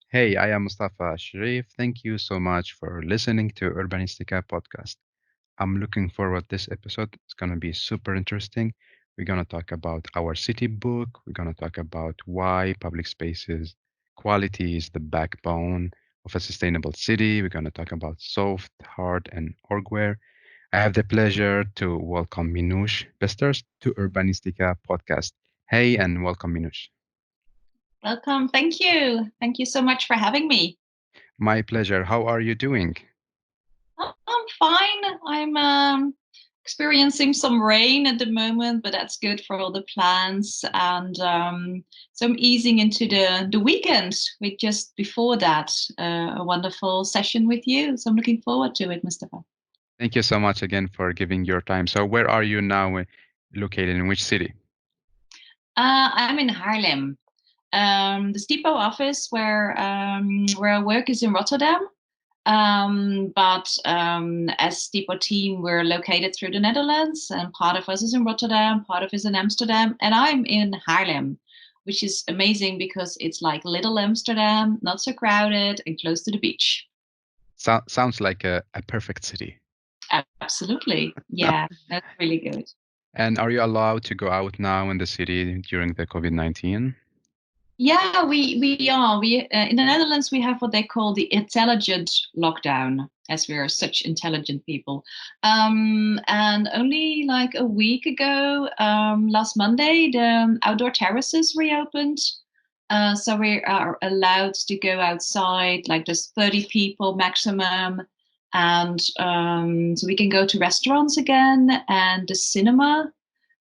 Hey, I am Mustafa Sharif. Thank you so much for listening to Urbanistica podcast. I'm looking forward this episode. It's going to be super interesting. We're going to talk about our city book. We're going to talk about why public spaces quality is the backbone of a sustainable city. We're going to talk about soft, hard, and orgware. I have the pleasure to welcome Minouche Besters to Urbanistica podcast. Hey, and welcome, Minouche. Welcome. Thank you. Thank you so much for having me. My pleasure. How are you doing? I'm fine. I'm experiencing some rain at the moment, but that's good for all the plants. And so I'm easing into the weekend with just before that a wonderful session with you. So I'm looking forward to it, Mustafa. Thank you so much again for giving your time. So, where are you now located in which city? I'm in Haarlem. The STIPO office where I work is in Rotterdam. But as Depot team, we're located through the Netherlands, and part of us is in Rotterdam, part of us is in Amsterdam, and I'm in Haarlem, which is amazing because it's like little Amsterdam, not so crowded, and close to the beach. Sounds like a perfect city. Absolutely. Yeah, that's really good. And are you allowed to go out now in the city during the COVID-19? Yeah, we are. We in the Netherlands we have what they call the intelligent lockdown, as we are such intelligent people. And only like a week ago, last Monday, the outdoor terraces reopened. So we are allowed to go outside, like there's 30 people maximum, and so we can go to restaurants again and the cinema.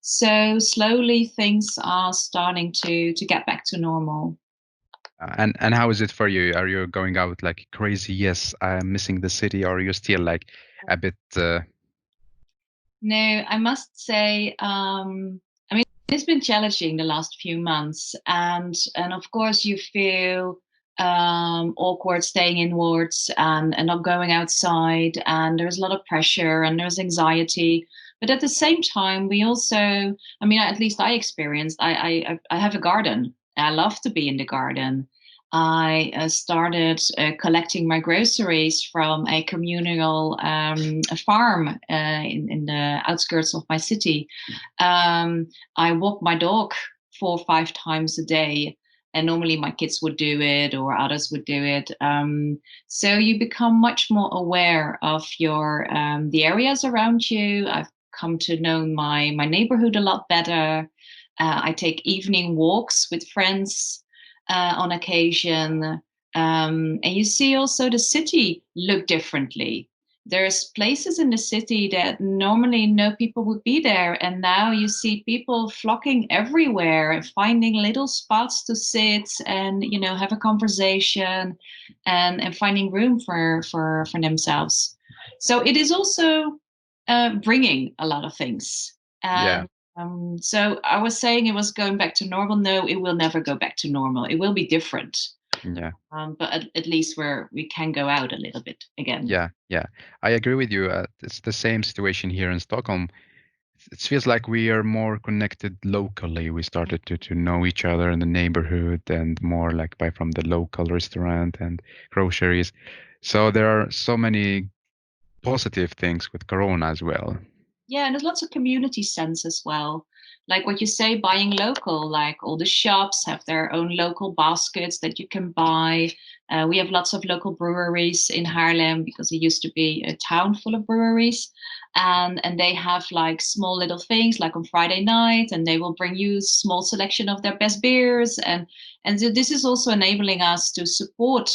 So slowly things are starting to get back to normal. And how is it for you? Are you going out like crazy? Yes, I'm missing the city, or are you still like a bit? No, I must say, I mean, it's been challenging the last few months, and of course you feel awkward staying inwards and not going outside, and there's a lot of pressure and there's anxiety. But at the same time, we also, I mean, at least I experienced, I have a garden. I love to be in the garden. I started collecting my groceries from a communal a farm in the outskirts of my city. I walk my dog 4 or 5 times a day, and normally my kids would do it or others would do it. So you become much more aware of your the areas around you. I've come to know my neighborhood a lot better. I take evening walks with friends on occasion. And you see also the city look differently. There's places in the city that normally no people would be there, and now you see people flocking everywhere, finding little spots to sit and have a conversation, and finding room for themselves. So it is also bringing a lot of things. Yeah, And so I was saying it was going back to normal. No, it will never go back to normal. It will be different. yeah. But at least we can go out a little bit again. Yeah. I agree with you. It's the same situation here in Stockholm. It feels like we are more connected locally. We started to know each other in the neighborhood and more like buy from the local restaurant and groceries. So there are so many positive things with Corona as well. Yeah, and there's lots of community sense as well. Like what you say, buying local, like all the shops have their own local baskets that you can buy. We have lots of local breweries in Haarlem because it used to be a town full of breweries. And they have like small little things like on Friday night, and they will bring you a small selection of their best beers. And so this is also enabling us to support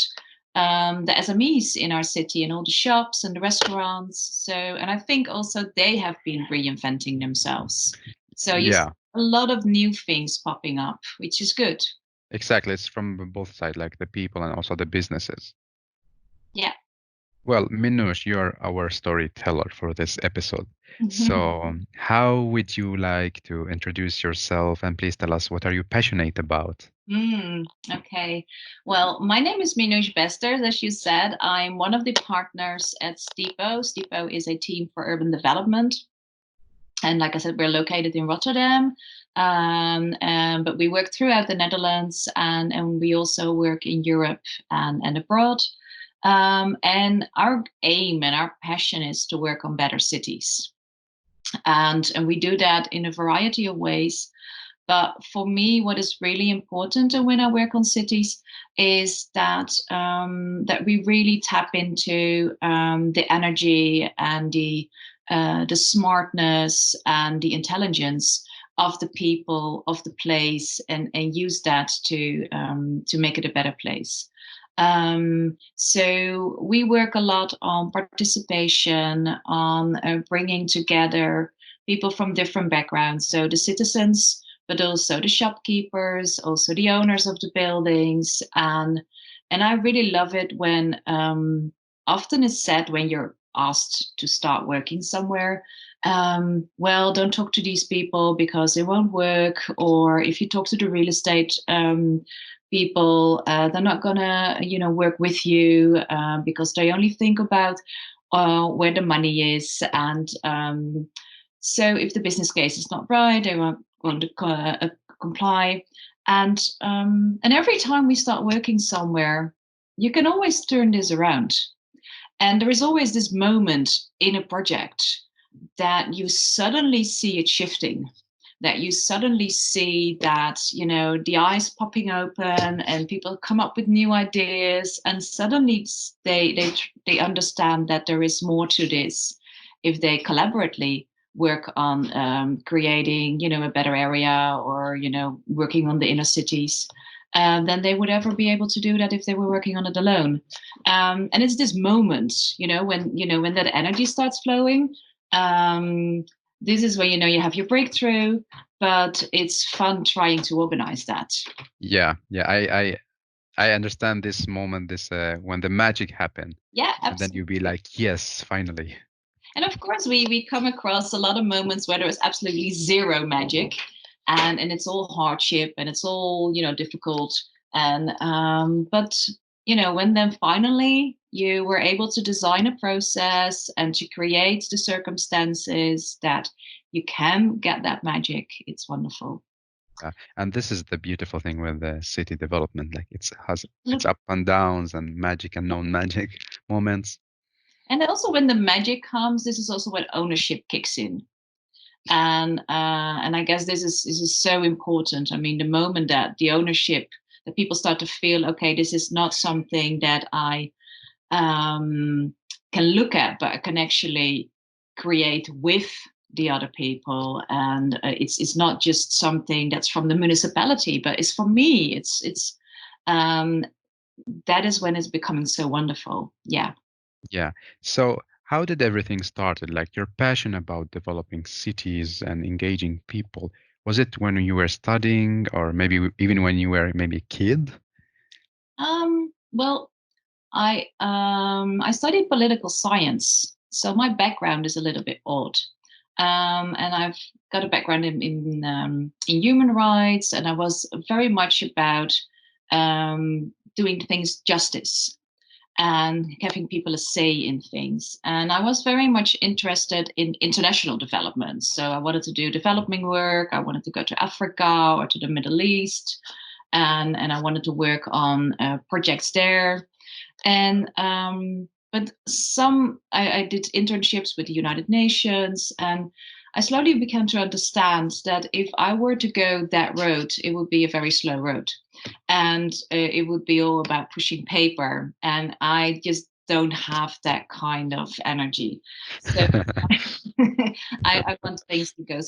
the SMEs in our city and all the shops and the restaurants. So, and I think also they have been reinventing themselves. So you see Yeah, a lot of new things popping up, which is good. exactly. It's from both sides, like the people and also the businesses. Yeah. Well, Minouche, you're our storyteller for this episode. So, how would you like to introduce yourself and please tell us what are you passionate about? Okay. Well, my name is Minouche Besters. As you said, I'm one of the partners at STIPO. STIPO is a team for urban development. And like I said, we're located in Rotterdam, but we work throughout the Netherlands, and we also work in Europe and abroad. And our aim and our passion is to work on better cities. And we do that in a variety of ways. But for me, what is really important when I work on cities is that we really tap into the energy and the smartness and the intelligence of the people of the place, and use that to make it a better place. So we work a lot on participation, on bringing together people from different backgrounds. So the citizens, but also the shopkeepers, also the owners of the buildings. And I really love it when often it's said when you're asked to start working somewhere, well, don't talk to these people because they won't work. Or if you talk to the real estate people, they're not gonna, work with you because they only think about where the money is. And so if the business case is not right, they won't want to comply. And every time we start working somewhere, you can always turn this around. And there is always this moment in a project that you suddenly see it shifting, that you suddenly see that, the eyes popping open and people come up with new ideas, and suddenly they understand that there is more to this if they collaboratively work on creating, a better area, or, working on the inner cities. Than they would ever be able to do that if they were working on it alone. And it's this moment, when that energy starts flowing. This is where you have your breakthrough, but it's fun trying to organize that. Yeah, yeah. I understand this moment, this when the magic happen, Yeah, and then you be absolutely. like, yes, finally. And of course, we come across a lot of moments where there's absolutely zero magic, and it's all hardship, and it's all difficult. And but when then finally you were able to design a process and to create the circumstances that you can get that magic, it's wonderful. And this is the beautiful thing with the city development. Like it's has its Look, up and downs and magic and non-magic moments. and also when the magic comes, this is also when ownership kicks in. And I guess this is so important. I mean, the moment that the ownership, that people start to feel, okay, this is not something that I can look at, but I can actually create with the other people. And it's not just something that's from the municipality, but it's for me. It's um, that is when it's becoming so wonderful. Yeah. Yeah. So how did everything started? Like your passion about developing cities and engaging people. Was it when you were studying, or maybe even when you were maybe a kid? Well, I studied political science, so my background is a little bit odd. And I've got a background in human rights, and I was very much about doing things justice and having people a say in things. And I was very much interested in international development. So I wanted to do development work. I wanted to go to Africa or to the Middle East, and I wanted to work on projects there. And but I did internships with the United Nations, and I slowly began to understand that if I were to go that road, it would be a very slow road, and it would be all about pushing paper, and I just don't have that kind of energy. So I want things to go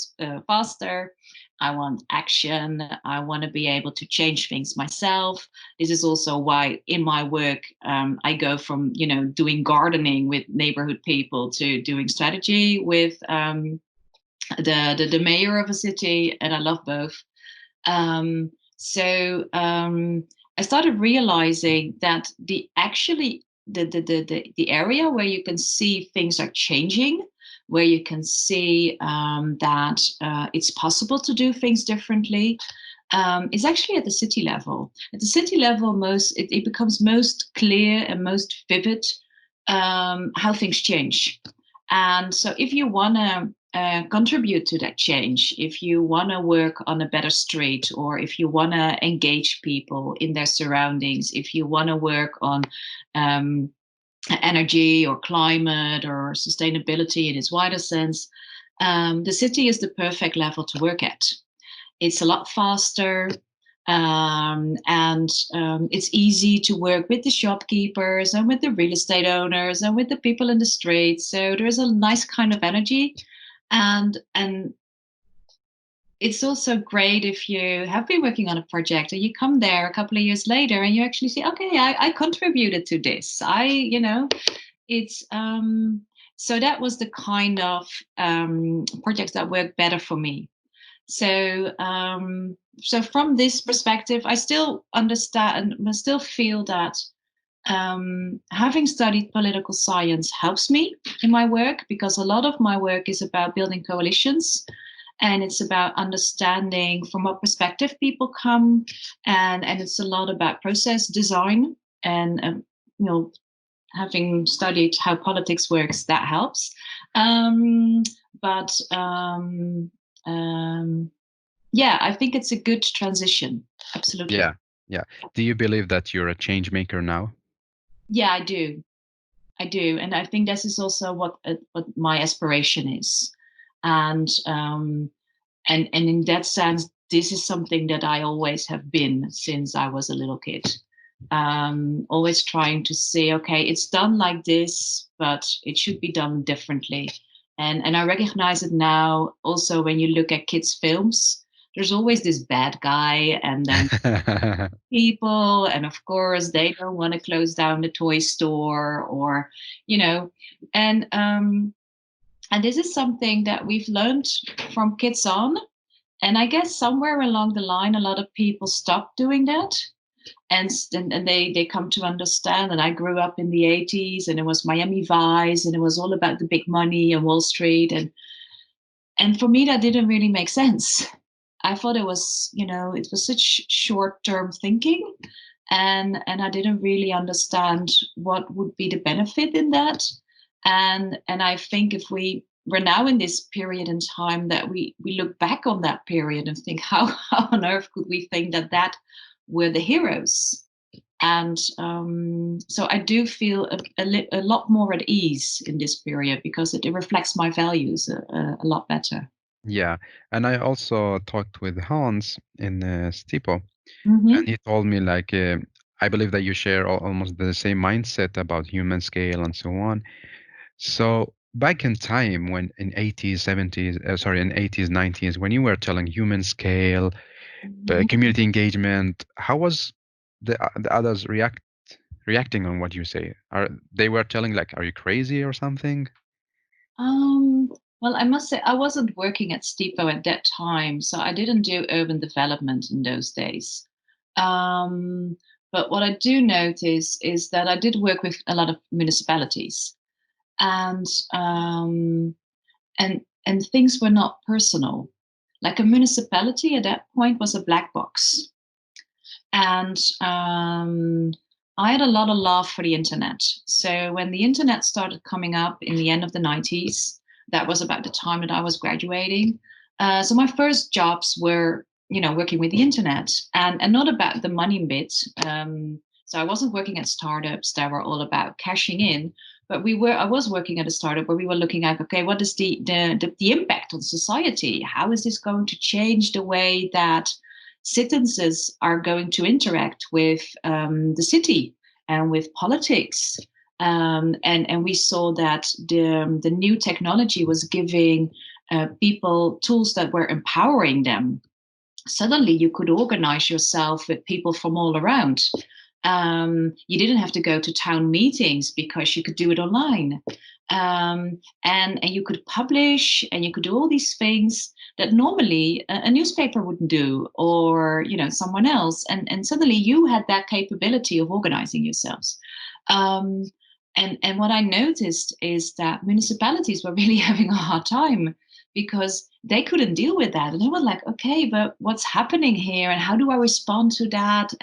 faster. I want action. I want to be able to change things myself. This is also why in my work I go from doing gardening with neighborhood people to doing strategy with the mayor of a city, and I love both. So I started realizing that the area where you can see things are changing, where you can see that it's possible to do things differently, is actually at the city level. At the city level, it becomes most clear and most vivid how things change. And so, if you want to contribute to that change, if you want to work on a better street, or if you want to engage people in their surroundings, if you want to work on energy or climate or sustainability in its wider sense, the city is the perfect level to work at. It's a lot faster, and it's easy to work with the shopkeepers and with the real estate owners and with the people in the streets. So there's a nice kind of energy, and it's also great if you have been working on a project and you come there a couple of years later and you actually say, okay, I contributed to this. It's so that was the kind of projects that worked better for me. So so from this perspective, I still understand and I still feel that having studied political science helps me in my work, because a lot of my work is about building coalitions, and it's about understanding from what perspective people come, and it's a lot about process design, and you know, having studied how politics works, that helps. But yeah, I think it's a good transition. Absolutely. Yeah, yeah. Do you believe that you're a change maker now? Yeah, I do. I do, and I think this is also what my aspiration is, and and in that sense, this is something that I always have been since I was a little kid. Always trying to say, okay, it's done like this, but it should be done differently. And I recognize it now also when you look at kids' films. There's always this bad guy, and then people, and of course they don't want to close down the toy store, or you know, and this is something that we've learned from kids on. And I guess somewhere along the line, a lot of people stopped doing that. And they come to understand that I grew up in the 80s, and it was Miami Vice, and it was all about the big money and Wall Street. And for me, that didn't really make sense. I thought it was, it was such short-term thinking, and I didn't really understand what would be the benefit in that. And I think if we're now in this period in time that we look back on that period and think, how on earth could we think that were the heroes? And so I do feel a lot more at ease in this period, because it reflects my values a lot better. Yeah, and I also talked with Hans in STIPO, and Mm-hmm. he told me like I believe that you share almost the same mindset about human scale and so on. So back in time when in 80s, 70s, sorry, in 80s, 90s, when you were telling human scale, Mm-hmm. community engagement, how was the others reacting on what you say? Are they were telling like, are you crazy or something? Um, well, I must say I wasn't working at STIPO at that time, so I didn't do urban development in those days. Um, but what I do notice is that I did work with a lot of municipalities, and um, and things were not personal. Like a municipality at that point was a black box, and I had a lot of love for the internet. So when the internet started coming up in the end of the 90s, that was about the time that I was graduating. So my first jobs were, working with the internet, and not about the money bit. So I wasn't working at startups that were all about cashing in, but I was working at a startup where we were looking at, okay, what is the impact on society? How is this going to change the way that citizens are going to interact with the city and with politics? And we saw that the new technology was giving people tools that were empowering them. Suddenly you could organize yourself with people from all around. You didn't have to go to town meetings because you could do it online. And you could publish, and you could do all these things that normally a newspaper wouldn't do, or someone else. And suddenly you had that capability of organizing yourselves. Um, and what I noticed is that municipalities were really having a hard time, because they couldn't deal with that, and they were like, okay, but what's happening here, and how do I respond to that?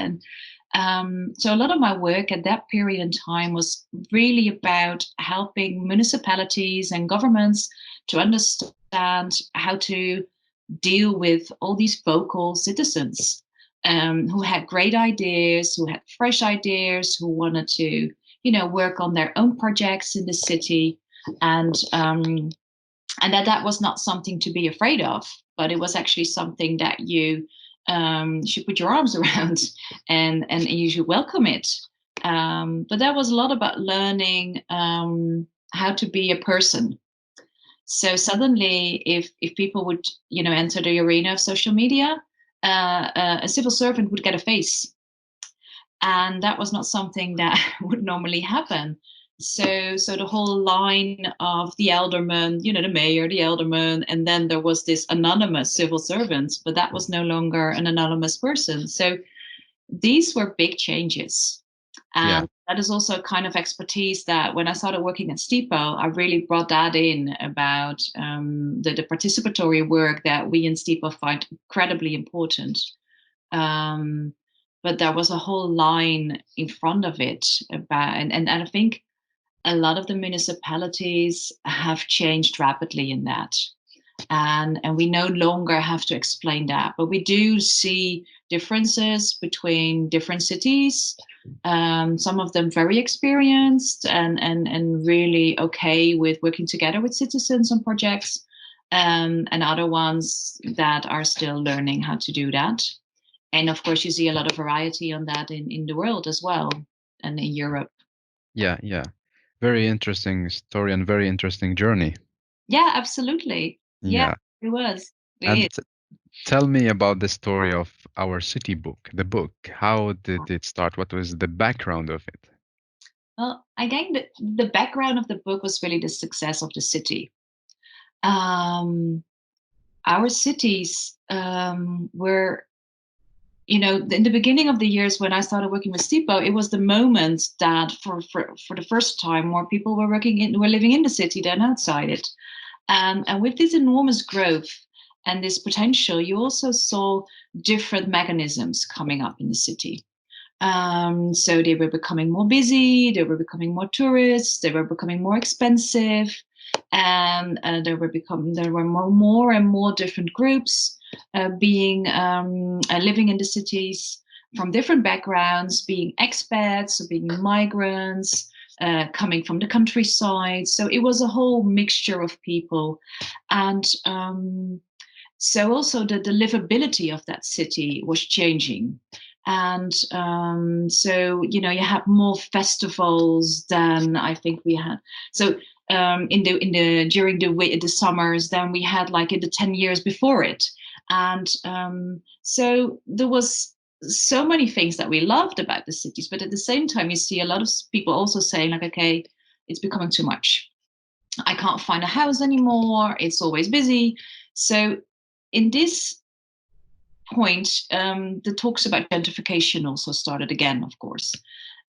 So a lot of my work at that period in time was really about helping municipalities and governments to understand how to deal with all these vocal citizens who had great ideas, who had fresh ideas, who wanted to, work on their own projects in the city, and that was not something to be afraid of, but it was actually something that you should put your arms around, and you should welcome it. But that was a lot about learning how to be a person. So suddenly, if people would enter the arena of social media, a civil servant would get a face, and that was not something that would normally happen. So the whole line of the alderman, the mayor, the alderman, and then there was this anonymous civil servant, but that was no longer an anonymous person. So these were big changes. Yeah, And that is also a kind of expertise that when I started working at STIPO, I really brought that in about the participatory work that we in STIPO find incredibly important. Um, but there was a whole line in front of it about, and I think a lot of the municipalities have changed rapidly in that. And we no longer have to explain that, but we do see differences between different cities. Some of them very experienced and really okay with working together with citizens on projects, and other ones that are still learning how to do that. And of course, you see a lot of variety on that in the world as well, and in Europe. yeah, yeah. Very interesting story and very interesting journey. Yeah, absolutely. Yeah, Yeah. it was. It And is. tell me about the story of our city book, the book. How did it start? What was the background of it? Well, I think that the background of the book was really the success of the city. Um, our cities were, in the beginning of the years when I started working with STIPO, it was the moment that for the first time, more people were living in the city than outside it. And with this enormous growth and this potential, you also saw different mechanisms coming up in the city. So they were becoming more busy, they were becoming more tourists, they were becoming more expensive, and there were more and more different groups being living in the cities from different backgrounds, being expats or being migrants. Coming from the countryside, so it was a whole mixture of people, and so also the livability of that city was changing. And so you have more festivals than I think we had. So in the during the summers than we had like in the 10 years before it. And so there was so many things that we loved about the cities, but at the same time you see a lot of people also saying like, okay, it's becoming too much. I can't find a house anymore. It's always busy. So, in this point, the talks about gentrification also started again, of course.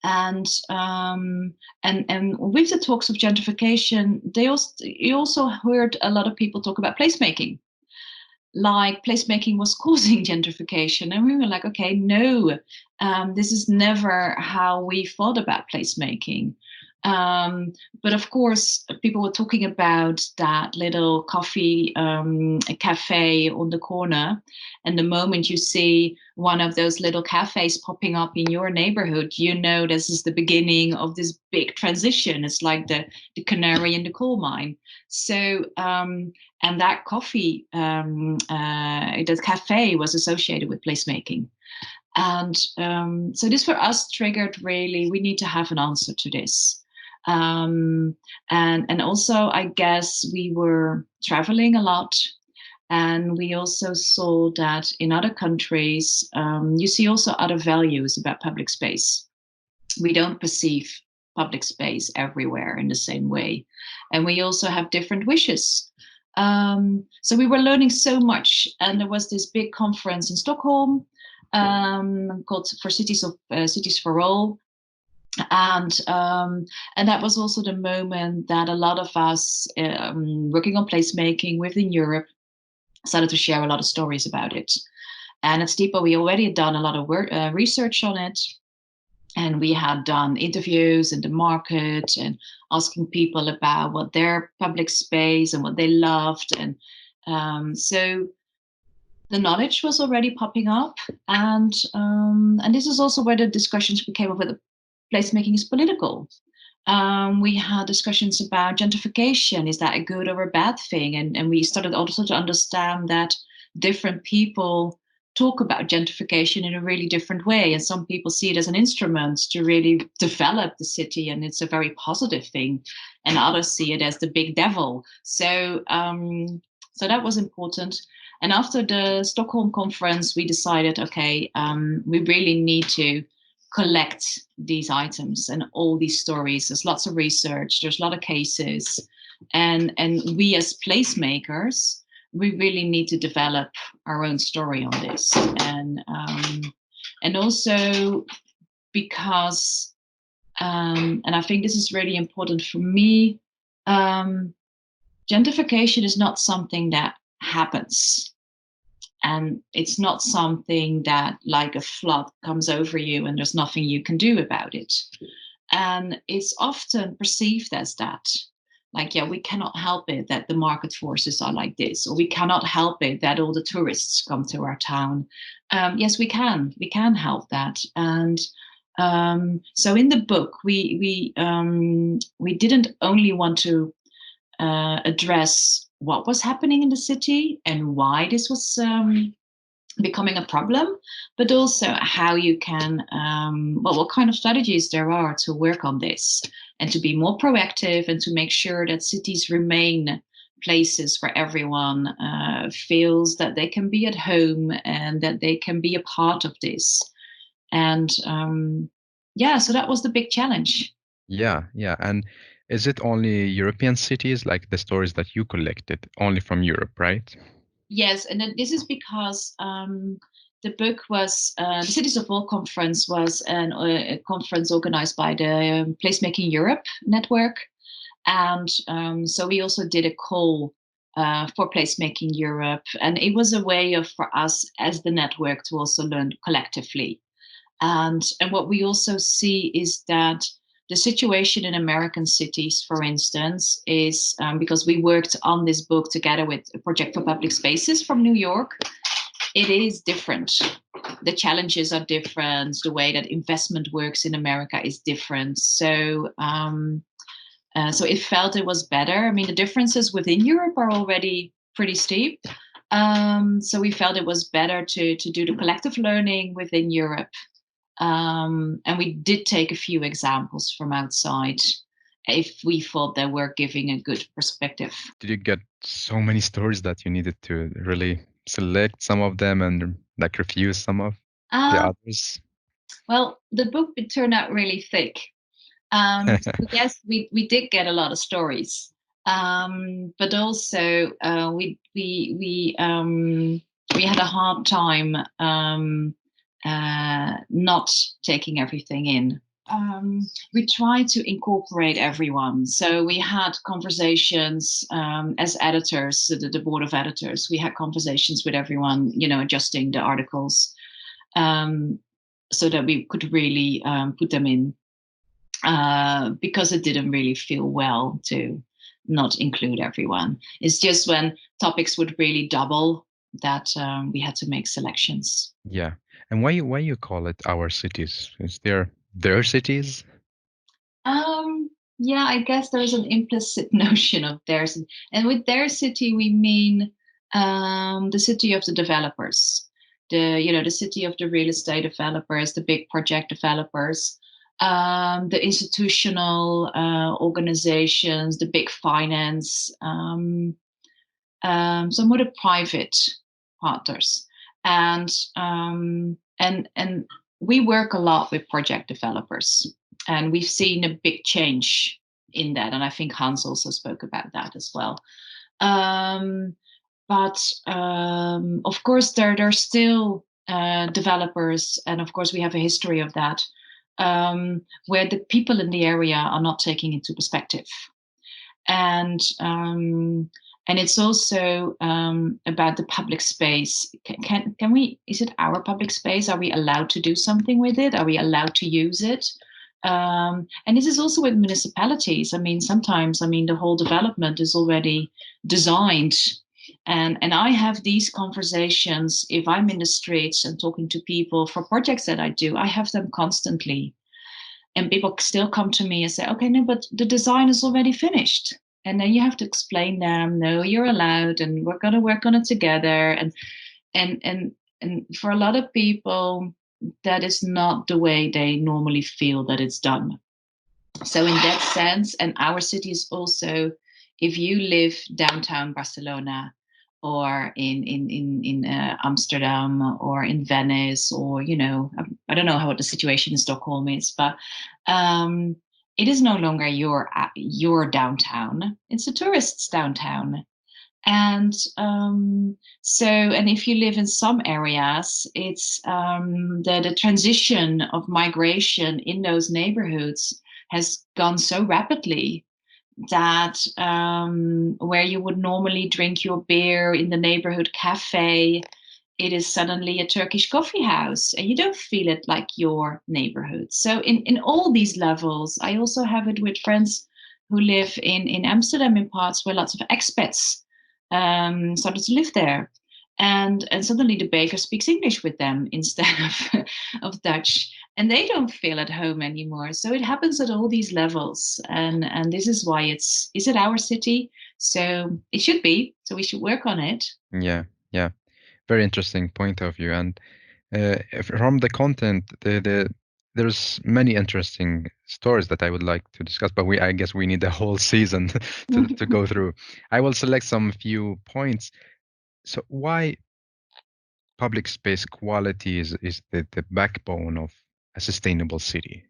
And and with the talks of gentrification, you also heard a lot of people talk about placemaking, like placemaking was causing gentrification. And we were like, okay, no, this is never how we thought about placemaking. Um, but of course, people were talking about that little coffee cafe on the corner. And the moment you see one of those little cafes popping up in your neighborhood, this is the beginning of this big transition. It's like the canary in the coal mine. So, and that that cafe was associated with placemaking. And so this for us triggered really, we need to have an answer to this. And also, I guess we were traveling a lot. And we also saw that in other countries, you see also other values about public space. We don't perceive public space everywhere in the same way. And we also have different wishes. So we were learning so much. And there was this big conference in Stockholm called for Cities for All. And that was also the moment that a lot of us working on placemaking within Europe started to share a lot of stories about it. And at STIPO, we already had done a lot of research on it. And we had done interviews in the market and asking people about what their public space and what they loved. And so the knowledge was already popping up. And this is also where the discussions became of whether placemaking is political. We had discussions about gentrification. Is that a good or a bad thing? And we started also to understand that different people talk about gentrification in a really different way. And some people see it as an instrument to really develop the city, and it's a very positive thing. And others see it as the big devil. So that was important. And after the Stockholm conference, we decided, okay, we really need to collect these items and all these stories. There's lots of research, there's a lot of cases, and we as placemakers, we really need to develop our own story on this. And also because and I think this is really important for me, gentrification is not something that happens. And it's not something that, like a flood, comes over you and there's nothing you can do about it. And it's often perceived as that. Like, yeah, we cannot help it that the market forces are like this, or we cannot help it that all the tourists come to our town. Yes, we can. We can help that. And so in the book, we didn't only want to address what was happening in the city and why this was becoming a problem, but also how you can, what kind of strategies there are to work on this and to be more proactive and to make sure that cities remain places where everyone feels that they can be at home and that they can be a part of this. And yeah, so that was the big challenge. Yeah, yeah. And is it only European cities, like the stories that you collected, only from Europe, right? Yes, and then this is because the book was the Cities of All conference was a conference organized by the Placemaking Europe network, and so we also did a call for Placemaking Europe, and it was a way of for us as the network to also learn collectively. And what we also see is that the situation in American cities, for instance, is because we worked on this book together with a Project for Public Spaces from New York. It is different. The challenges are different. The way that investment works in America is different. So it felt it was better. I mean, the differences within Europe are already pretty steep. So we felt it was better to do the collective learning within Europe. And we did take a few examples from outside if we thought they were giving a good perspective. Did you get so many stories that you needed to really select some of them and like refuse some of the Uh, others? well, the book turned out really thick. So yes, we did get a lot of stories, but also we had a hard time not taking everything in. We tried to incorporate everyone. So we had conversations as editors, the board of editors. We had conversations with everyone, adjusting the articles um, so that we could really put them in because it didn't really feel well to not include everyone. It's just when topics would really double that we had to make selections. Yeah. And why you call it our cities? Is there their cities? Yeah, I guess there's an implicit notion of theirs, and with their city we mean the city of the developers, the city of the real estate developers, the big project developers, the institutional organizations, the big finance, some of the private partners, and we work a lot with project developers, and we've seen a big change in that, and I think Hans also spoke about that as well. Um, but of course, there are still developers, and of course, we have a history of that, where the people in the area are not taking into perspective. And And it's also about the public space. Can we? Is it our public space? Are we allowed to do something with it? Are we allowed to use it? And this is also with municipalities. I mean, sometimes, I mean, the whole development is already designed, and I have these conversations if I'm in the streets and talking to people for projects that I do. I have them constantly, and people still come to me and say, okay, no, but the design is already finished. And then you have to explain them, no, you're allowed, and we're going to work on it together. And and and for a lot of people, that is not the way they normally feel that it's done. So in that sense, and our city is also, if you live downtown Barcelona, or in Amsterdam, or in Venice, or I don't know how the situation in Stockholm is, but um, it is no longer your downtown. It's a tourist's downtown. And and if you live in some areas, it's the transition of migration in those neighborhoods has gone so rapidly that where you would normally drink your beer in the neighborhood cafe, it is suddenly a Turkish coffee house, and you don't feel it like your neighborhood. So in all these levels, I also have it with friends who live in Amsterdam, in parts where lots of expats started to live there. And suddenly the baker speaks English with them instead of Dutch, and they don't feel at home anymore. So it happens at all these levels, and this is why is it our city? So it should be. So we should work on it. Yeah, yeah. Very interesting point of view. And from the content, there's many interesting stories that I would like to discuss, but I guess we need a whole season to go through. I will select some few points. So why public space quality is the backbone of a sustainable city?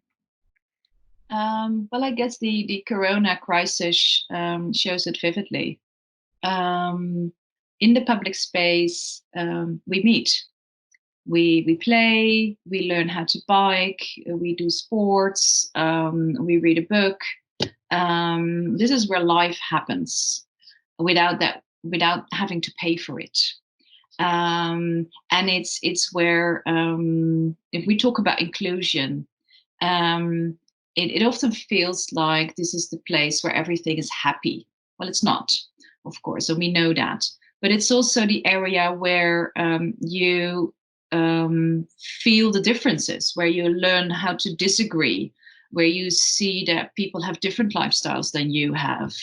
Well, I guess the Corona crisis shows it vividly. Um, in the public space, we meet, we play, we learn how to bike, we do sports, we read a book. This is where life happens without having to pay for it. And it's where if we talk about inclusion, um, it often feels like this is the place where everything is happy. Well, it's not, of course, and we know that. But it's also the area where you feel the differences, where you learn how to disagree, where you see that people have different lifestyles than you have.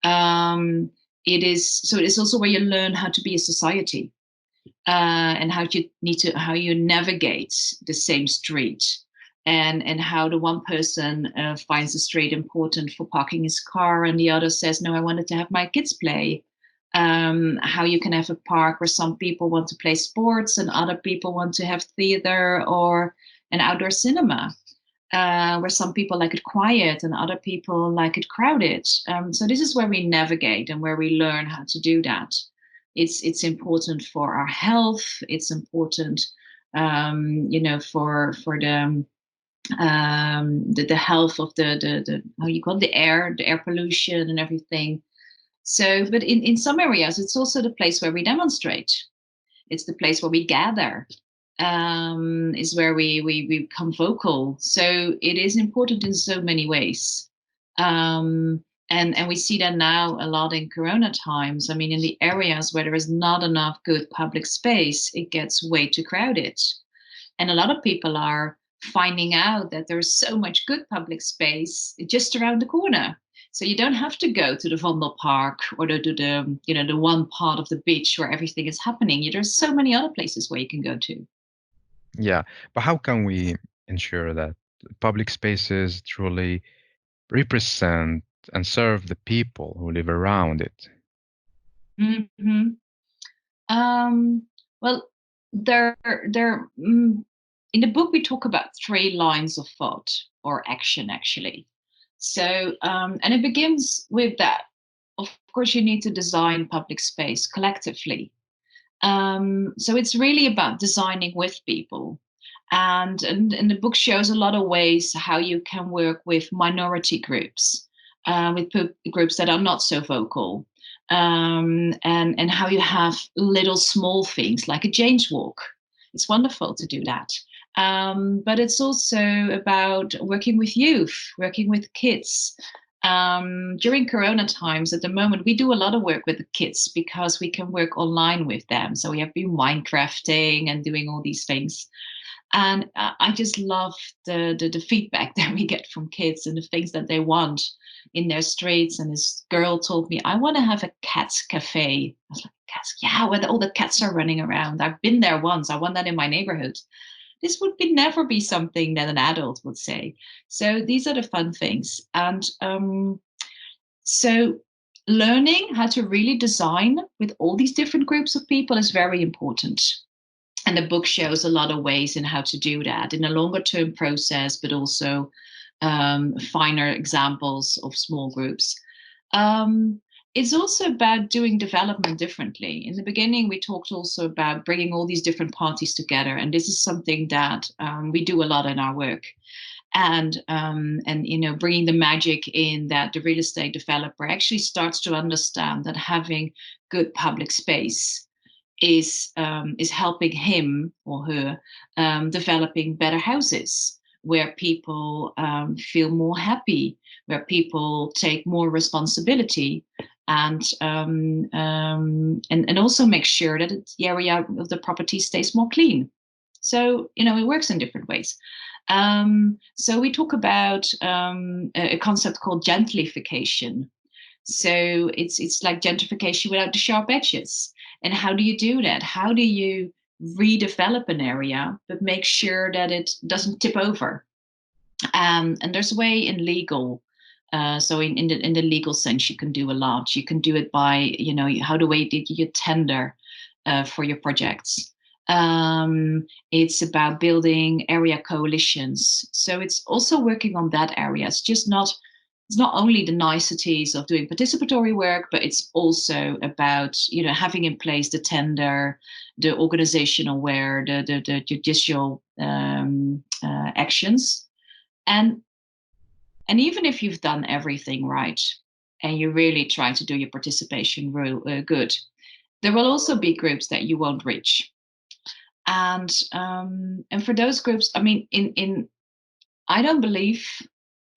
Um, it is also where you learn how to be a society, and how you navigate the same street, and how the one person finds the street important for parking his car, and the other says, no, I wanted to have my kids play. How you can have a park where some people want to play sports and other people want to have theater or an outdoor cinema, where some people like it quiet and other people like it crowded. So this is where we navigate and where we learn how to do that. It's important for our health. It's important, for the health of the how you call it, the air pollution and everything. So, but in some areas, it's also the place where we demonstrate. It's the place where we gather, is where we become vocal. So it is important in so many ways. And we see that now a lot in Corona times. I mean, in the areas where there is not enough good public space, it gets way too crowded. And a lot of people are finding out that there's so much good public space just around the corner. So you don't have to go to the Vondel Park or to the one part of the beach where everything is happening. There's so many other places where you can go to. Yeah, but how can we ensure that public spaces truly represent and serve the people who live around it? Hmm. Um, well, there. In the book, we talk about three lines of thought or action, actually. So, and it begins with that. Of course, you need to design public space collectively. So it's really about designing with people. And the book shows a lot of ways how you can work with minority groups, with groups that are not so vocal. and how you have little small things like a change walk. It's wonderful to do that. But it's also about working with youth, working with kids. During Corona times, at the moment, we do a lot of work with the kids because we can work online with them. So we have been Minecrafting and doing all these things. And I just love the feedback that we get from kids and the things that they want in their streets. And this girl told me, I want to have a cat's cafe. I was like, cats? Yeah, where all the cats are running around. I've been there once. I want that in my neighborhood. This would never be something that an adult would say. So these are the fun things. And so learning how to really design with all these different groups of people is very important. And the book shows a lot of ways in how to do that in a longer term process, but also finer examples of small groups. Um, it's also about doing development differently. In the beginning, we talked also about bringing all these different parties together, and this is something that we do a lot in our work. And you know, bringing the magic in that the real estate developer actually starts to understand that having good public space is helping him or her developing better houses where people feel more happy, where people take more responsibility, and also make sure that the area of the property stays more clean. So you know, it works in different ways. So we talk about a concept called gentrification. So it's like gentrification without the sharp edges. And how do you do that? How do you redevelop an area but make sure that it doesn't tip over? And there's a way in legal. So in the legal sense, you can do a lot. You can do it by, you know, how the way did you tender for your projects. It's about building area coalitions. So it's also working on that area. It's not only the niceties of doing participatory work, but it's also about, you know, having in place the tender, the organizational aware, the judicial actions. And and even if you've done everything right and you really try to do your participation good, there will also be groups that you won't reach. And for those groups, I mean, in I don't believe,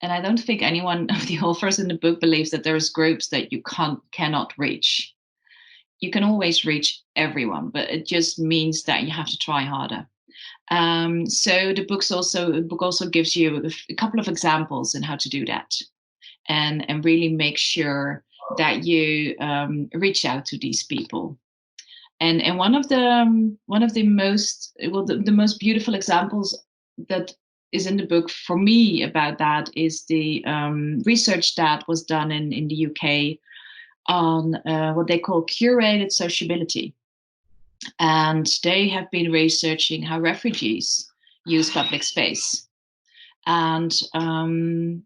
and I don't think anyone of the authors in the book believes that there's groups that you cannot reach. You can always reach everyone, but it just means that you have to try harder. So the book also gives you a couple of examples in how to do that, and really make sure that you reach out to these people. And one of the most the most beautiful examples that is in the book for me about that is the research that was done in the UK on what they call curated sociability. And they have been researching how refugees use public space. And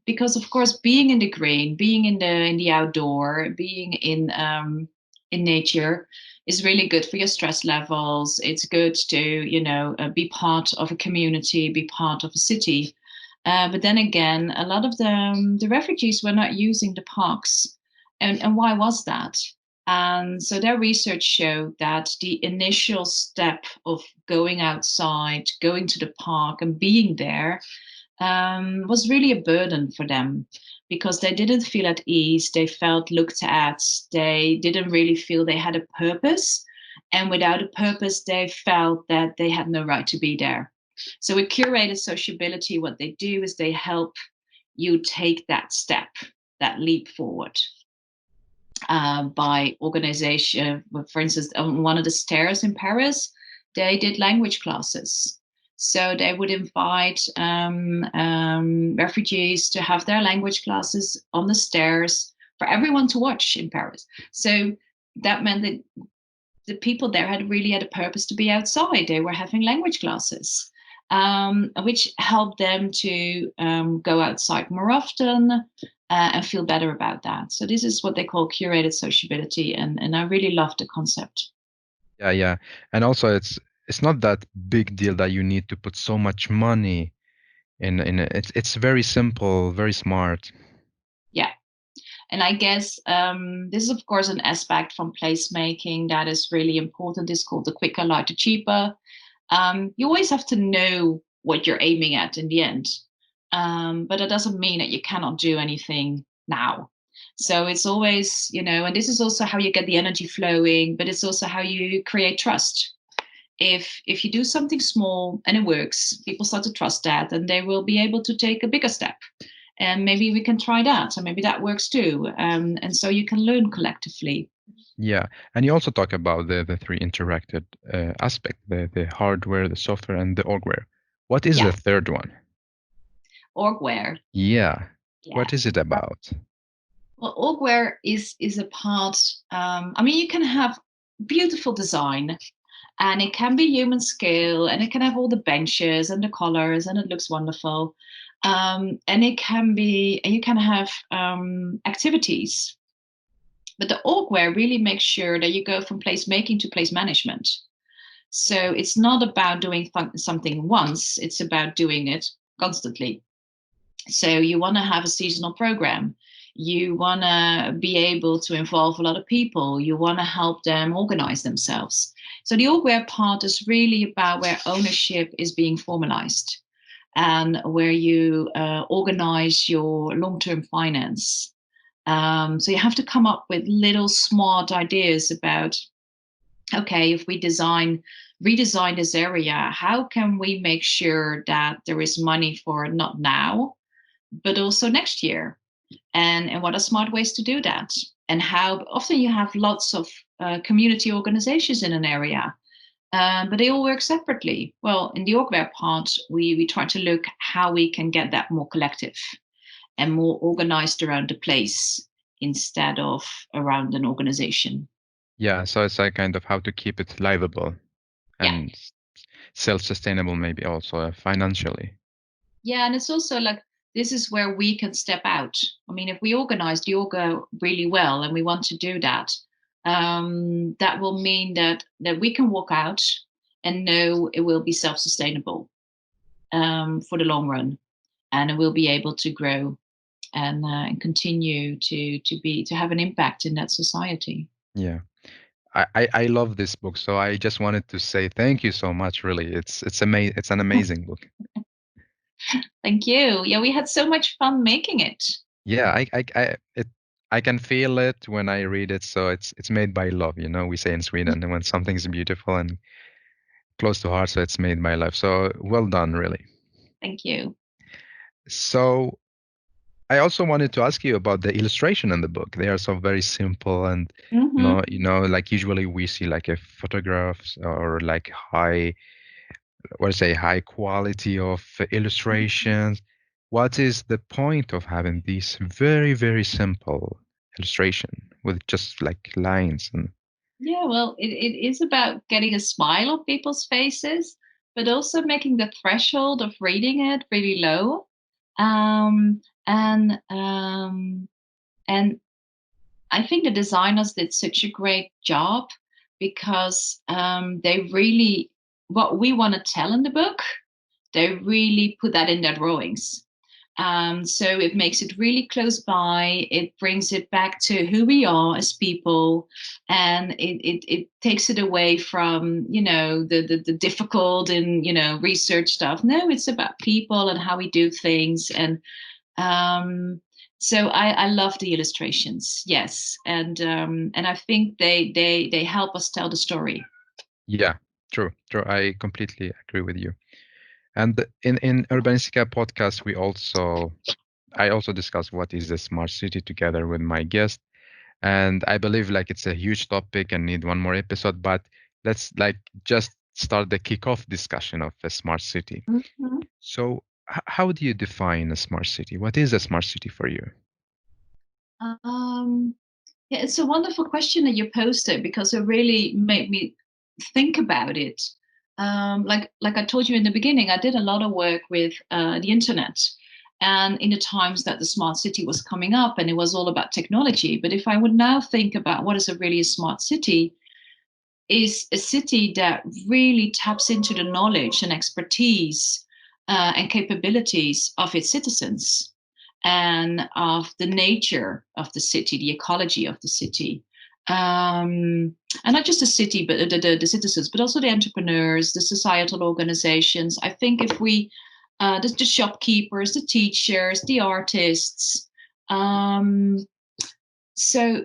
because of course, being in the green, being in the outdoor, being in nature is really good for your stress levels. It's good to, you know, be part of a community, be part of a city. But then again, a lot of the refugees were not using the parks. And why was that? And so their research showed that the initial step of going outside, going to the park and being there was really a burden for them because they didn't feel at ease. They felt looked at. They didn't really feel they had a purpose. And without a purpose, they felt that they had no right to be there. So with curated sociability, what they do is they help you take that step, that leap forward. By organization, for instance, on one of the stairs in Paris, they did language classes. So they would invite refugees to have their language classes on the stairs for everyone to watch in Paris. So that meant that the people there had a purpose to be outside. They were having language classes, which helped them to go outside more often and feel better about that. So this is what they call curated sociability, and I really love the concept. Yeah, yeah. And also it's not that big deal that you need to put so much money in it. It's very simple, very smart. Yeah. And I guess this is, of course, an aspect from placemaking that is really important. It's called the quicker, lighter, cheaper. You always have to know what you're aiming at in the end. But it doesn't mean that you cannot do anything now. So it's always, and this is also how you get the energy flowing, but it's also how you create trust. If you do something small and it works, people start to trust that, and they will be able to take a bigger step. And maybe we can try that, and maybe that works too. And so you can learn collectively. Yeah, and you also talk about the three interacted aspect, the hardware, the software, and the orgware. What is Yeah, the third one? orgware. Yeah, Yeah. what is it about? Well, orgware is a part. I mean, you can have beautiful design, and it can be human scale, and it can have all the benches and the colors, and it looks wonderful. And it can be, and you can have activities. But the orgware really makes sure that you go from place making to place management. So it's not about doing something once; it's about doing it constantly. So you want to have a seasonal program. You want to be able to involve a lot of people. You want to help them organize themselves. So the orgware part is really about where ownership is being formalized and where you organize your long-term finance. So you have to come up with little smart ideas about, okay, if we redesign this area, how can we make sure that there is money for not now, but also next year? And what are smart ways to do that? And how often you have lots of community organizations in an area, but they all work separately. Well, in the orgware part, we try to look how we can get that more collective and more organized around the place instead of around an organization. Yeah, so it's like kind of how to keep it livable Yeah. and self-sustainable, maybe also financially. Yeah, and it's also like this is where we can step out. I mean, if we organize the yoga really well and we want to do that, that will mean that we can walk out and know it will be self-sustainable for the long run, and it will be able to grow and continue to have an impact in that society. Yeah. I love this book, so I just wanted to say thank you so much, really. It's an amazing book. Thank you. Yeah, we had so much fun making it. Yeah, I can feel it when I read it, so it's made by love, we say in Sweden, and when something's beautiful and close to heart, so it's made by love. So well done, really. Thank you. So I also wanted to ask you about the illustration in the book. They are so very simple and Hmm. like usually we see like a photographs or like high quality of illustrations. What is the point of having these very, very simple illustration with just like lines and Yeah, well, it is about getting a smile on people's faces, but also making the threshold of reading it really low. Um, and and I think the designers did such a great job because they really what we want to tell in the book, they really put that in their drawings. So it makes it really close by. It brings it back to who we are as people, and it takes it away from the difficult and research stuff. No, it's about people and how we do things, and um, so I love the illustrations. Yes, and I think they help us tell the story. yeah, true, true. I completely agree with you. And in Urbanistica podcast, I also discuss what is a smart city together with my guest. And I believe like it's a huge topic and need one more episode, but let's like just start the kickoff discussion of a smart city. Mhm. So how do you define a smart city? What is a smart city for you? Um, Yeah, it's a wonderful question that you posted because it really made me think about it. Like I told you in the beginning, I did a lot of work with the internet, and in the times that the smart city was coming up, and it was all about technology. But if I would now think about what is a really smart city, is a city that really taps into the knowledge and expertise and capabilities of its citizens. and of the nature of the city, the ecology of the city. And not just the city, but the citizens, but also the entrepreneurs, the societal organizations. I think if we, the shopkeepers, the teachers, the artists, so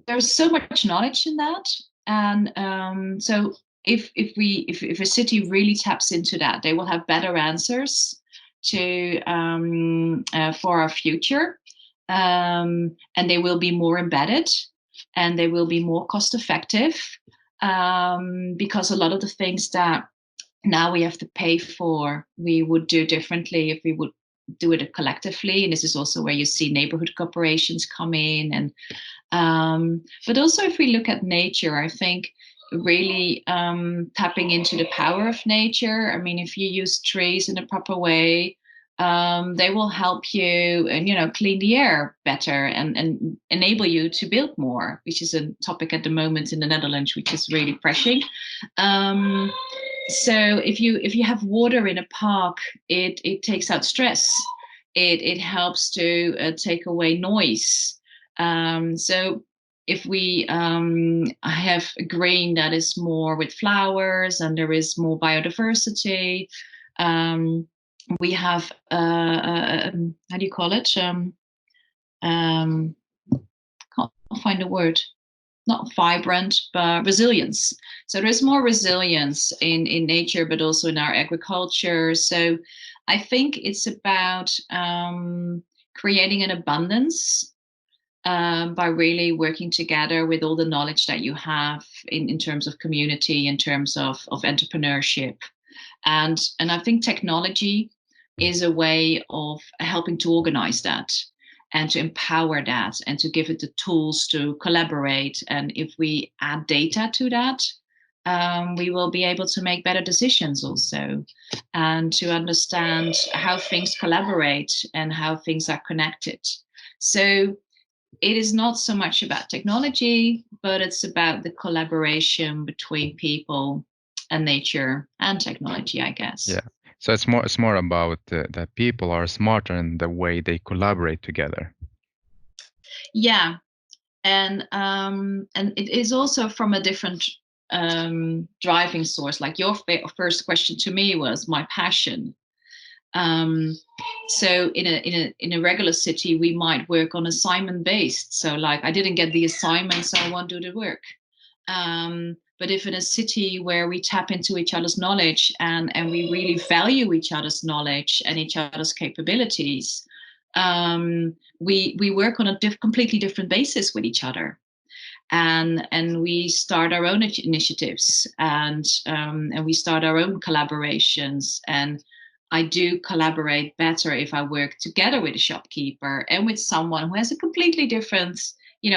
there's so much knowledge in that, and so if a city really taps into that, they will have better answers to for our future, and they will be more embedded, and they will be more cost effective, because a lot of the things that now we have to pay for, we would do differently if we would do it collectively. And this is also where you see neighborhood corporations come in, and but also, if we look at nature, I think really tapping into the power of nature. I mean, if you use trees in a proper way, they will help you and clean the air better, and enable you to build more, which is a topic at the moment in the Netherlands, which is really pressing. So if you have water in a park, it takes out stress. It helps to take away noise. So if we have green that is more with flowers, and there is more biodiversity, we have how do you call it? Can't find a word. Not vibrant, but resilience. So there's more resilience in nature, but also in our agriculture. So I think it's about creating an abundance, by really working together with all the knowledge that you have in terms of community, in terms of entrepreneurship. And I think technology is a way of helping to organize that, and to empower that, and to give it the tools to collaborate. And if we add data to that, we will be able to make better decisions also, and to understand how things collaborate and how things are connected. So it is not so much about technology, but it's about the collaboration between people and nature and technology, I guess. Yeah. So it's more about that people are smarter in the way they collaborate together. Yeah, and it is also from a different driving source. Like your first question to me was my passion. So in a regular city, we might work on assignment based. So like, I didn't get the assignment, so I won't do the work. But if in a city where we tap into each other's knowledge, and we really value each other's knowledge and each other's capabilities, we work on a completely different basis with each other, and we start our own initiatives, and we start our own collaborations. And I do collaborate better if I work together with a shopkeeper and with someone who has a completely different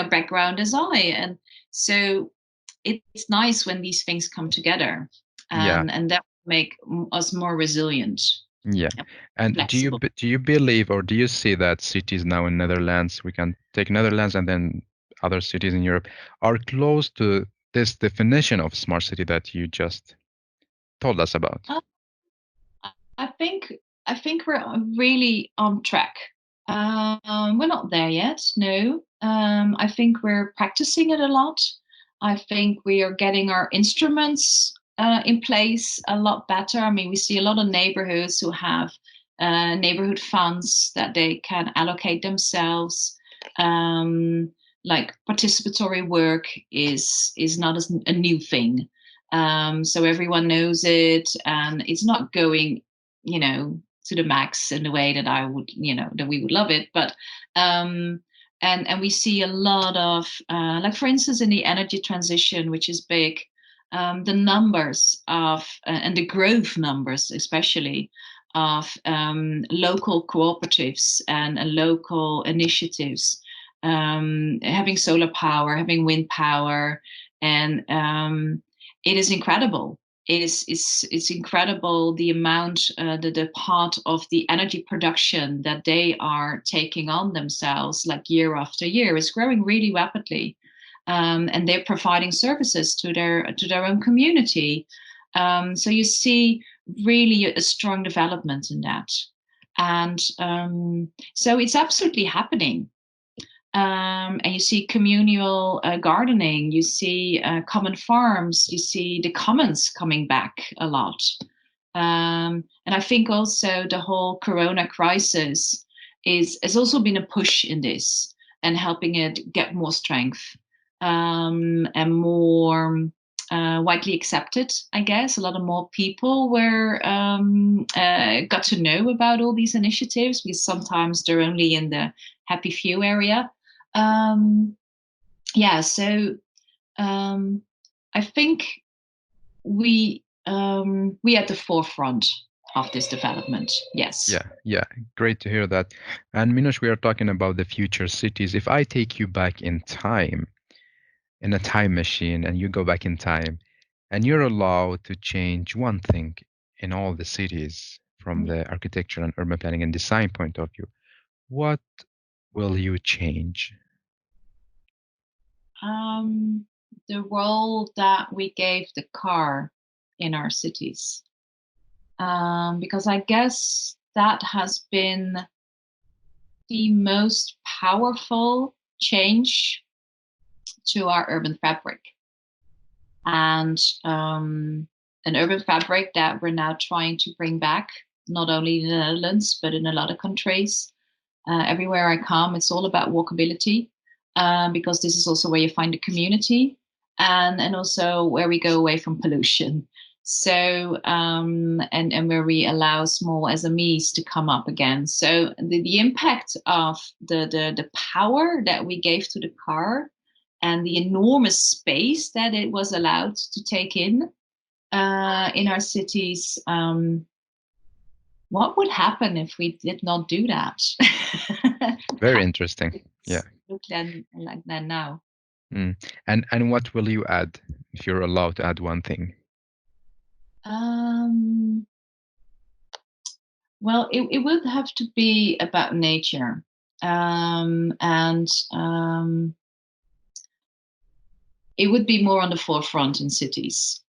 background as I. And so it's nice when these things come together, Yeah. and that make us more resilient Yeah. and And flexible. do you believe, or do you see that cities now in Netherlands, we can take Netherlands and then other cities in Europe, are close to this definition of smart city that you just told us about? Uh, I think I think we're really on track. We're not there yet, no. I think we're practicing it a lot. I think we are getting our instruments in place a lot better. I mean, we see a lot of neighborhoods who have neighborhood funds that they can allocate themselves. Um, like, participatory work is not a new thing. So everyone knows it, and it's not going to the max in the way that I would, that we would love it. But and we see a lot of like, for instance, in the energy transition, which is big, the numbers of and the growth numbers, especially of local cooperatives and local initiatives, having solar power, having wind power, and it is incredible. It's incredible the amount, the part of the energy production that they are taking on themselves, like year after year, is growing really rapidly, and they're providing services to their own community. So you see really a strong development in that, And so it's absolutely happening. And you see communal gardening, you see common farms, you see the commons coming back a lot. And I think also the whole Corona crisis has also been a push in this and helping it get more strength and more widely accepted, I guess. A lot of more people got to know about all these initiatives because sometimes they're only in the happy few area. Yeah, so I think we at the forefront of this development. Yes. Yeah, great to hear that. And Minouche, we are talking about the future cities. If I take you back in time, in a time machine, and you go back in time, and you're allowed to change one thing in all the cities from the architecture and urban planning and design point of view, what will you change? The role that we gave the car in our cities, because I guess that has been the most powerful change to our urban fabric, and an urban fabric that we're now trying to bring back, not only in the Netherlands, but in a lot of countries. Everywhere I come, it's all about walkability, because this is also where you find the community, and also where we go away from pollution. So and where we allow small SMEs to come up again. So the impact of the power that we gave to the car and the enormous space that it was allowed to take in our cities. What would happen if we did not do that? Very interesting. Yeah. Look like that now. Mm. And what will you add if you're allowed to add one thing? Well, it would have to be about nature, and it would be more on the forefront in cities.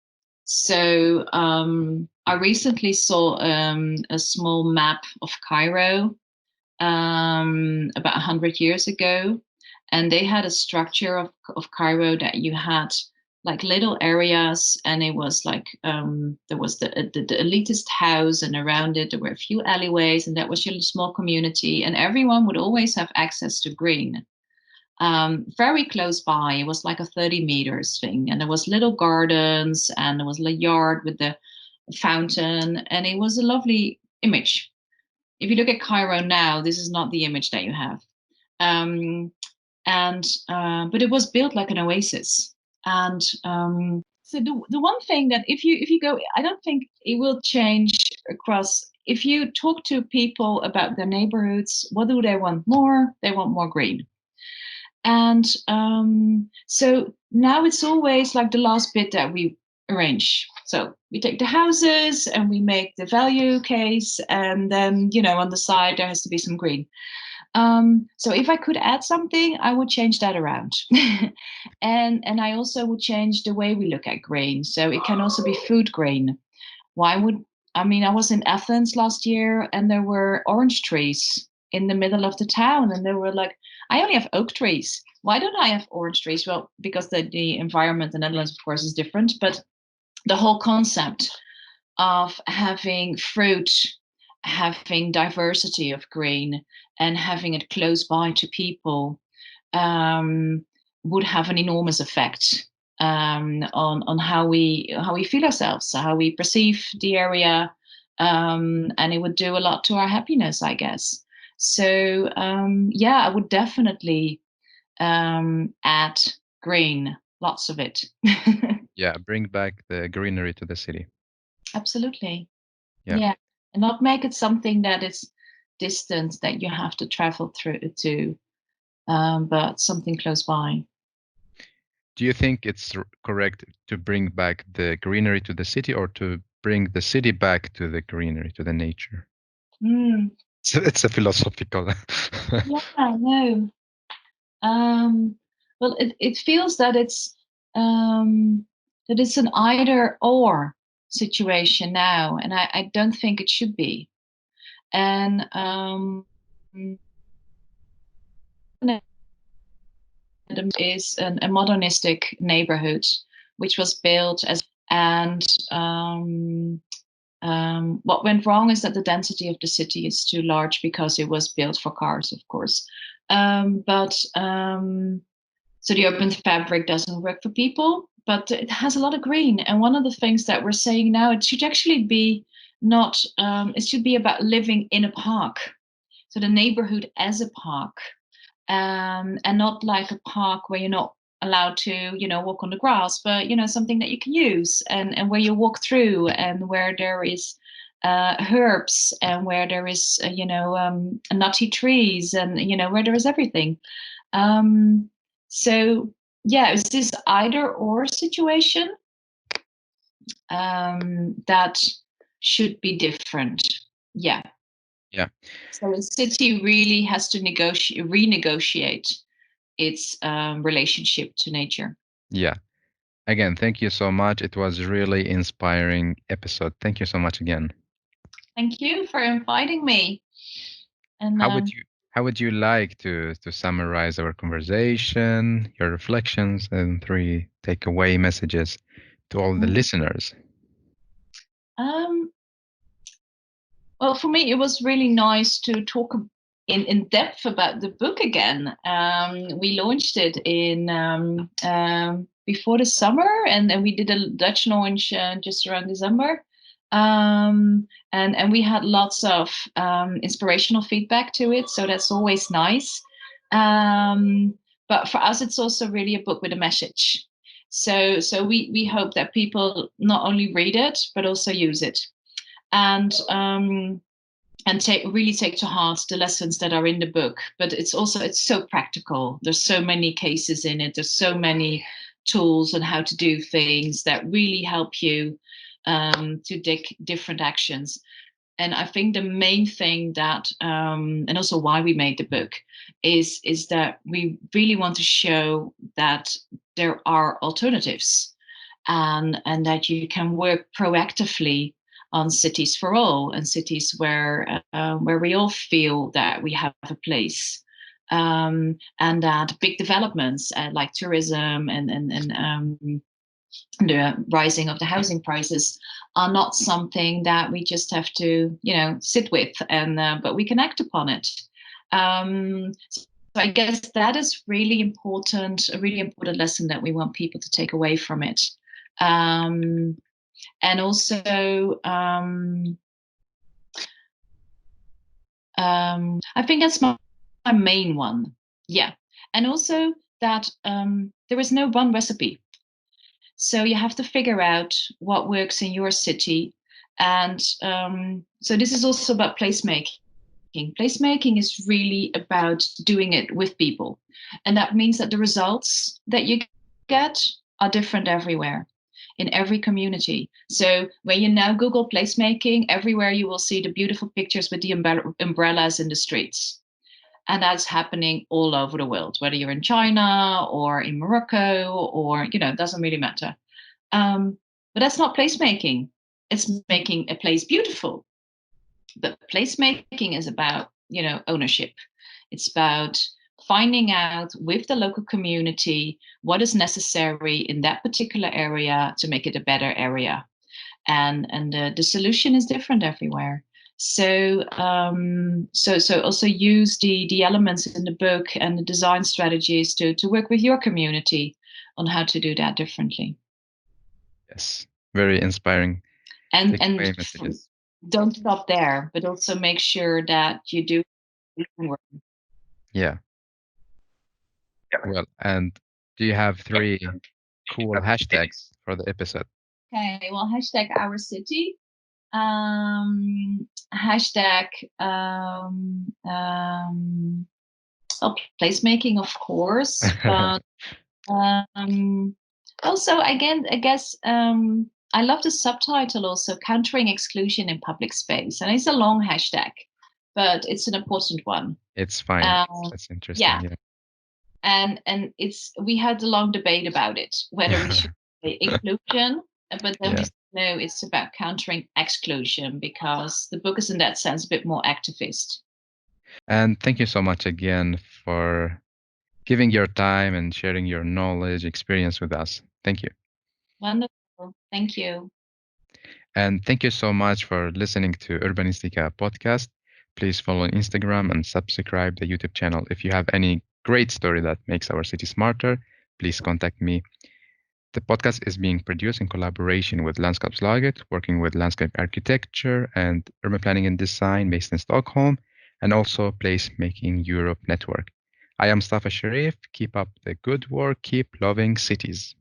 So I recently saw a small map of Cairo about 100 years ago, and they had a structure of Cairo that you had like little areas, and it was like there was the elitist house, and around it there were a few alleyways, and that was your small community, and everyone would always have access to green. Very close by, it was like a 30 meters thing, and there was little gardens, and there was a yard with the fountain, and it was a lovely image. If you look at Cairo now, this is not the image that you have. Um, and But it was built like an oasis. And so the one thing that if you go, I don't think it will change across. If you talk to people about their neighborhoods, what do they want more? They want more green. And so now it's always like the last bit that we arrange. So we take the houses and we make the value case, and then on the side there has to be some green. So if I could add something, I would change that around, and I also would change the way we look at green. So it can also be food green. Why would I mean, I was in Athens last year, and there were orange trees in the middle of the town, and they were like, I only have oak trees. Why don't I have orange trees? Well, because the environment in the Netherlands, of course, is different, but the whole concept of having fruit, having diversity of green, and having it close by to people would have an enormous effect on how we feel ourselves, how we perceive the area, and it would do a lot to our happiness, I guess. So yeah, I would definitely add green, lots of it. Yeah, bring back the greenery to the city. Absolutely. Yeah. Yeah, and not make it something that is distant that you have to travel through to, but something close by. Do you think it's correct to bring back the greenery to the city or to bring the city back to the greenery, to the nature? Mm, So it's a philosophical. yeah, I know. Well, it feels that it's an either or situation now, and I don't think it should be. And is a modernistic neighborhood, which was built as and what went wrong is that the density of the city is too large because it was built for cars, of course. But so the urban fabric doesn't work for people, but it has a lot of green. And one of the things that we're saying now, it should actually be not, it should be about living in a park. So the neighborhood as a park, and not like a park where you're not allowed to, walk on the grass, but something that you can use and where you walk through and where there is herbs and where there is, nutty trees and where there is everything. Um, so yeah, it's this either or situation that should be different. Yeah. Yeah. So a city really has to renegotiate its relationship to nature. Yeah. Again, thank you so much. It was really inspiring episode. Thank you so much again. Thank you for inviting me. And How would you like to summarize our conversation, your reflections, and three takeaway messages to all the listeners? um, well, for me, it was really nice to talk in depth about the book again. We launched it in before the summer, and we did a Dutch launch just around December. And we had lots of inspirational feedback to it, so that's always nice. But for us, it's also really a book with a message. So we hope that people not only read it but also use it, and take to heart the lessons that are in the book. But it's so practical. There's so many cases in it. There's so many tools on how to do things that really help you to take different actions. And I think the main thing that, and also why we made the book, is that we really want to show that there are alternatives, and that you can work proactively on cities for all and cities where we all feel that we have a place, and that big developments like tourism and the rising of the housing prices are not something that we just have to sit with, and but we can act upon it. So I guess that is really important, a really important lesson that we want people to take away from it. And also I think that's my main one. Yeah. And also that there is no one recipe. So you have to figure out what works in your city. And so this is also about placemaking. Placemaking is really about doing it with people. And that means that the results that you get are different everywhere, in every community. So when you now Google placemaking, everywhere you will see the beautiful pictures with the umbrellas in the streets. And that's happening all over the world, whether you're in China or in Morocco or, it doesn't really matter. But that's not placemaking. It's making a place beautiful. But placemaking is about, ownership. It's about finding out with the local community what is necessary in that particular area to make it a better area. And the solution is different everywhere. So so also use the elements in the book and the design strategies to work with your community on how to do that differently. Yes, very inspiring takeaway messages. Don't stop there, but also make sure that you do work. Yeah. Well, and do you have three cool hashtags for the episode? Okay, well, hashtag our city, hashtag well, placemaking, of course, but also again, I guess I love the subtitle also, countering exclusion in public space, and it's a long hashtag, but it's an important one. It's fine. That's interesting. Yeah, and we had a long debate about it, whether we should say inclusion, but then we No, it's about countering exclusion because the book is in that sense a bit more activist. And thank you so much again for giving your time and sharing your knowledge, experience with us. Thank you. Wonderful. Thank you. And thank you so much for listening to Urbanistica podcast. Please follow on Instagram and subscribe the YouTube channel. If you have any great story that makes our city smarter, please contact me. The podcast is being produced in collaboration with Landskapslaget, working with landscape architecture and urban planning and design based in Stockholm, and also Placemaking Europe Network. I am Mustafa Sharif. Keep up the good work. Keep loving cities.